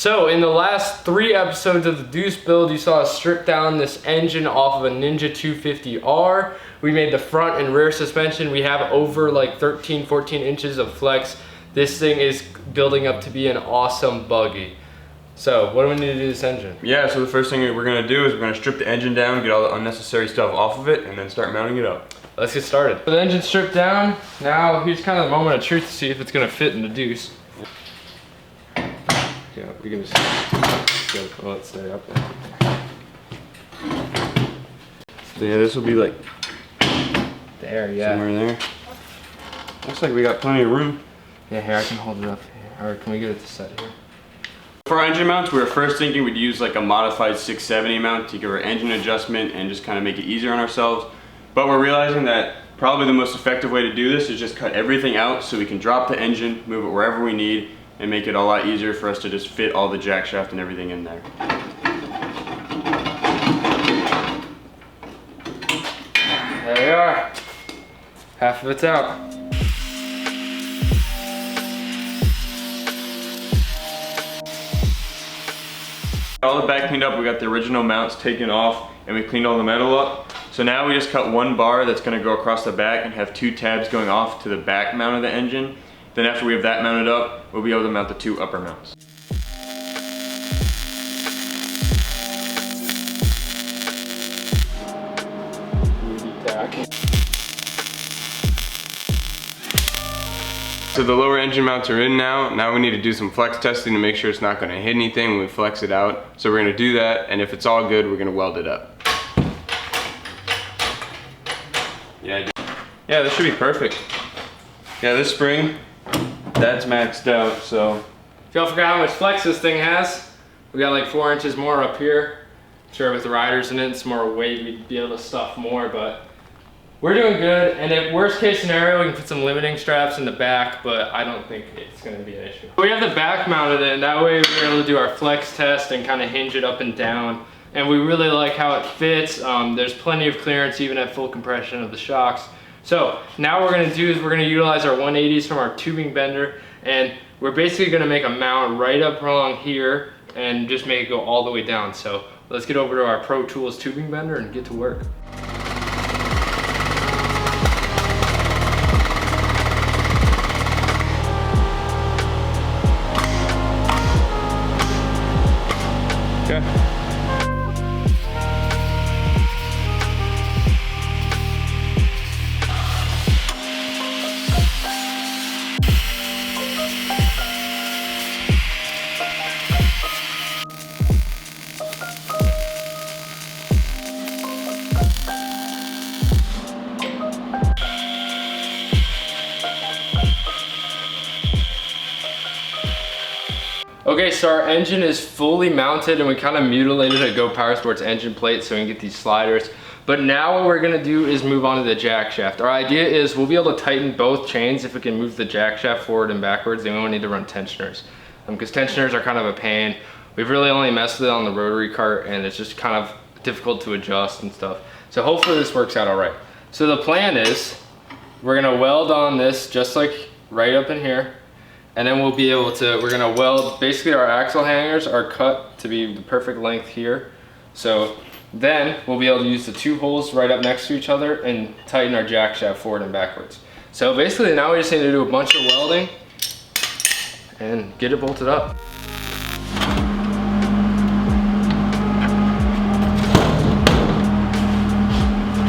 So in the last 3 episodes of the Deuce build, you saw us strip down this engine off of a Ninja 250R. We made the front and rear suspension. We have over like 13, 14 inches of flex. This thing is building up to be an awesome buggy. So what do we need to do to this engine? Yeah, so the first thing we're gonna do is we're gonna strip the engine down, get all the unnecessary stuff off of it, and then start mounting it up. Let's get started. So the engine's stripped down. Now here's kind of the moment of truth to see if it's gonna fit in the Deuce. Yeah, we can just let it stay up there. So yeah, this will be like there, yeah. somewhere there. Looks like we got plenty of room. Yeah, here, I can hold it up here. Or can we get it to set here? For our engine mounts, we were first thinking we'd use like a modified 670 mount to give our engine adjustment and just kind of make it easier on ourselves. But we're realizing that probably the most effective way to do this is just cut everything out so we can drop the engine, move it wherever we need, and make it a lot easier for us to just fit all the jack shaft and everything in there. There we are. Half of it's out. All the back cleaned up, we got the original mounts taken off, and we cleaned all the metal up. So now we just cut one bar that's gonna go across the back and have 2 tabs going off to the back mount of the engine. Then after we have that mounted up, we'll be able to mount the 2 upper mounts. So the lower engine mounts are in now. Now we need to do some flex testing to make sure it's not gonna hit anything when we flex it out. So we're gonna do that, and if it's all good, we're gonna weld it up. Yeah, this should be perfect. Yeah, this spring, that's maxed out, so. If y'all forgot how much flex this thing has, we got like 4 inches more up here. Sure, with the riders in it, some more weight, we'd be able to stuff more, but we're doing good. And if worst case scenario, we can put some limiting straps in the back, but I don't think it's gonna be an issue. We have the back mounted in, that way we're able to do our flex test and kind of hinge it up and down. And we really like how it fits. There's plenty of clearance even at full compression of the shocks. So now what we're gonna do is we're gonna utilize our 180s from our tubing bender, and we're basically gonna make a mount right up along here and just make it go all the way down. So let's get over to our Pro Tools tubing bender and get to work. Okay. Okay, so our engine is fully mounted and we kind of mutilated a Go Power Sports engine plate so we can get these sliders. But now what we're gonna do is move on to the jack shaft. Our idea is we'll be able to tighten both chains if we can move the jack shaft forward and backwards, then we won't need to run tensioners. Because tensioners are kind of a pain. We've really only messed with it on the rotary cart and it's just kind of difficult to adjust and stuff. So hopefully this works out all right. So the plan is we're gonna weld on this just like right up in here. And then we'll be able to, we're gonna weld, basically our axle hangers are cut to be the perfect length here. So then we'll be able to use the 2 holes right up next to each other and tighten our jack shaft forward and backwards. So basically now we just need to do a bunch of welding and get it bolted up.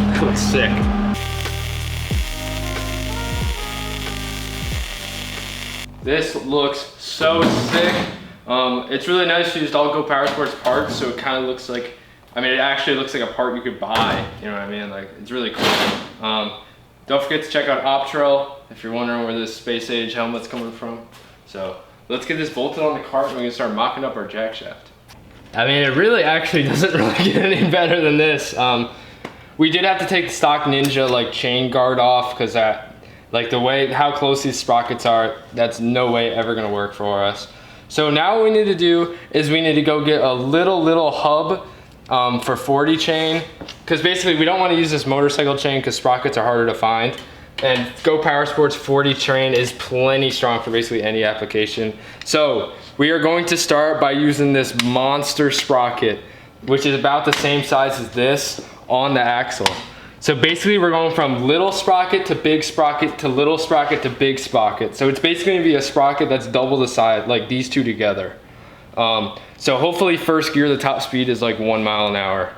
That looks sick. This looks so sick. It's really nice. We used all Go Power Sports parts, so it kind of looks like, I mean, it actually looks like a part you could buy. You know what I mean? Like, it's really cool. Don't forget to check out Optrel if you're wondering where this space age helmet's coming from. So let's get this bolted on the cart and we can start mocking up our jack shaft. I mean, it really actually doesn't really get any better than this. We did have to take the stock Ninja like chain guard off because that, like the way, how close these sprockets are, that's no way ever gonna work for us. So now what we need to do is we need to go get a little hub for 40 chain, because basically we don't want to use this motorcycle chain because sprockets are harder to find. And Go Power Sports 40 chain is plenty strong for basically any application. So we are going to start by using this monster sprocket, which is about the same size as this on the axle. So basically we're going from little sprocket to big sprocket to little sprocket to big sprocket. So it's basically gonna be a sprocket that's double the size, like these two together. So hopefully first gear, the top speed is like 1 mile an hour,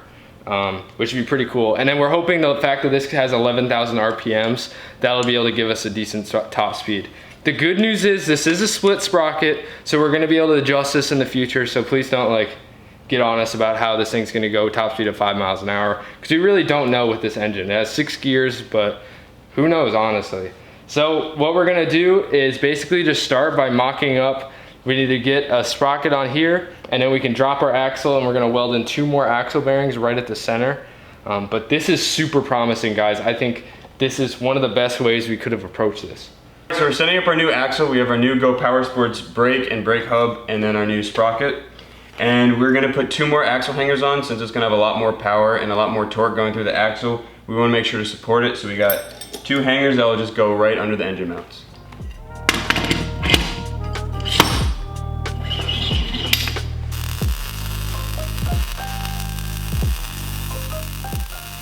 which would be pretty cool. And then we're hoping the fact that this has 11,000 RPMs, that'll be able to give us a decent top speed. The good news is this is a split sprocket, so we're gonna be able to adjust this in the future. So please don't like get on us about how this thing's gonna go top speed of 5 miles an hour, because we really don't know with this engine. It has 6 gears, but who knows, honestly. So what we're gonna do is basically just start by mocking up. We need to get a sprocket on here, and then we can drop our axle, and we're gonna weld in 2 more axle bearings right at the center. But this is super promising, guys. I think this is one of the best ways we could have approached this. So we're setting up our new axle. We have our new Go Power Sports brake and brake hub, and then our new sprocket. And we're gonna put 2 more axle hangers on since it's gonna have a lot more power and a lot more torque going through the axle. We wanna make sure to support it, so we got 2 hangers that will just go right under the engine mounts.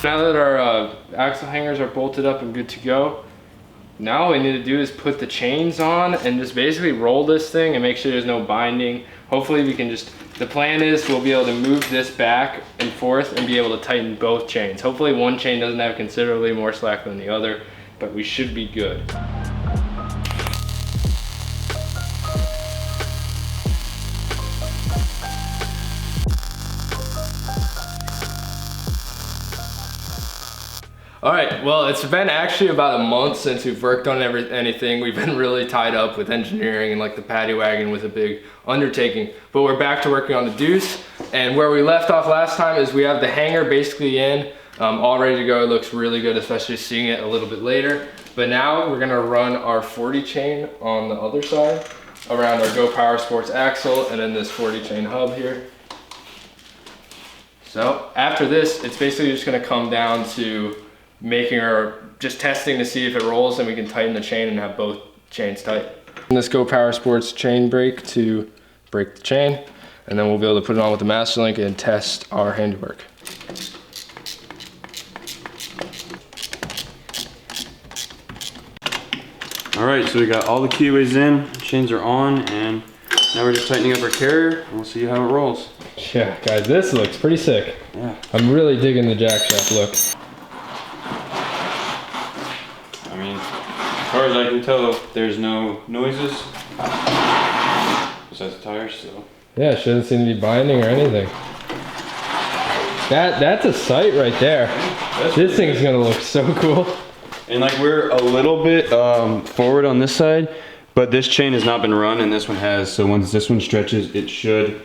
Now that our axle hangers are bolted up and good to go, now all we need to do is put the chains on and just basically roll this thing and make sure there's no binding. Hopefully we can just, the plan is we'll be able to move this back and forth and be able to tighten both chains. Hopefully one chain doesn't have considerably more slack than the other, but we should be good. All right, well, it's been actually about a month since we've worked on anything. We've been really tied up with engineering and like the paddy wagon with a big undertaking, but we're back to working on the Deuce. And where we left off last time is we have the hanger basically in, all ready to go. It looks really good, especially seeing it a little bit later. But now we're gonna run our 40 chain on the other side around our Go Power Sports axle and then this 40 chain hub here. So after this, it's basically just gonna come down to just testing to see if it rolls, and we can tighten the chain and have both chains tight. This Go Power Sports chain brake to break the chain, and then we'll be able to put it on with the master link and test our handiwork. All right, so we got all the keyways in, chains are on, and now we're just tightening up our carrier, and we'll see how it rolls. Yeah, guys, this looks pretty sick. Yeah. I'm really digging the jack shaft look. I mean, as far as I can tell, there's no noises besides the tires, so. Yeah, it shouldn't seem to be binding or anything. That's a sight right there. This thing's gonna look so cool. And like we're a little bit forward on this side, but this chain has not been run and this one has, so once this one stretches, it should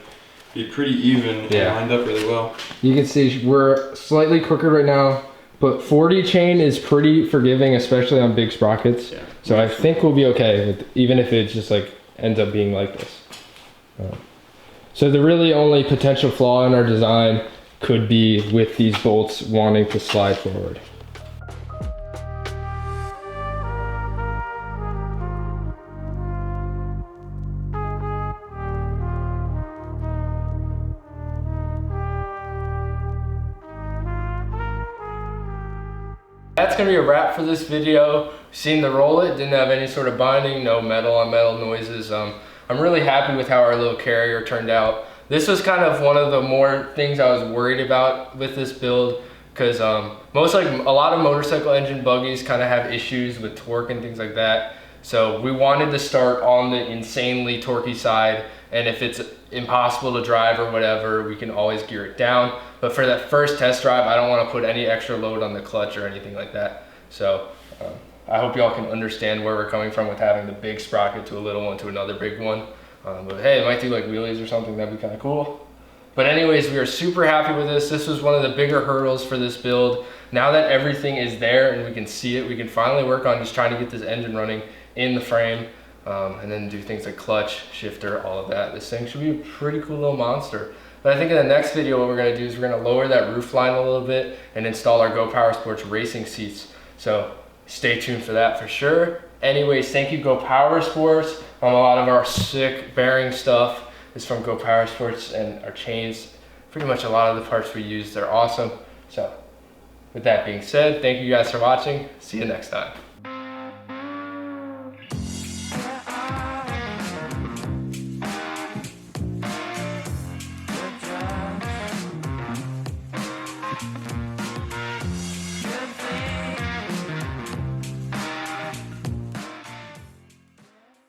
be pretty even and lined up really well. You can see we're slightly crooked right now, but 40 chain is pretty forgiving, especially on big sprockets. Yeah. So I think we'll be okay with, even if it just like ends up being like this. So the really only potential flaw in our design could be with these bolts wanting to slide forward. That's gonna be a wrap for this video. Seen the roll it, didn't have any sort of binding, no metal on metal noises. I'm really happy with how our little carrier turned out. This was kind of one of the more things I was worried about with this build, because a lot of motorcycle engine buggies kind of have issues with torque and things like that. So we wanted to start on the insanely torquey side, and if it's impossible to drive or whatever, we can always gear it down. But for that first test drive, I don't want to put any extra load on the clutch or anything like that. So I hope y'all can understand where we're coming from with having the big sprocket to a little one to another big one. But hey, it might do like wheelies or something, that'd be kind of cool. But anyways, we are super happy with this. This was one of the bigger hurdles for this build. Now that everything is there and we can see it, we can finally work on just trying to get this engine running in the frame, and then do things like clutch, shifter, all of that. This thing should be a pretty cool little monster. But I think in the next video, what we're gonna do is we're gonna lower that roof line a little bit and install our Go Power Sports racing seats. So stay tuned for that for sure. Anyways, thank you Go Power Sports. A lot of our sick bearing stuff is from Go Power Sports, and our chains, pretty much a lot of the parts we use, they're awesome. So with that being said, thank you guys for watching. See you next time.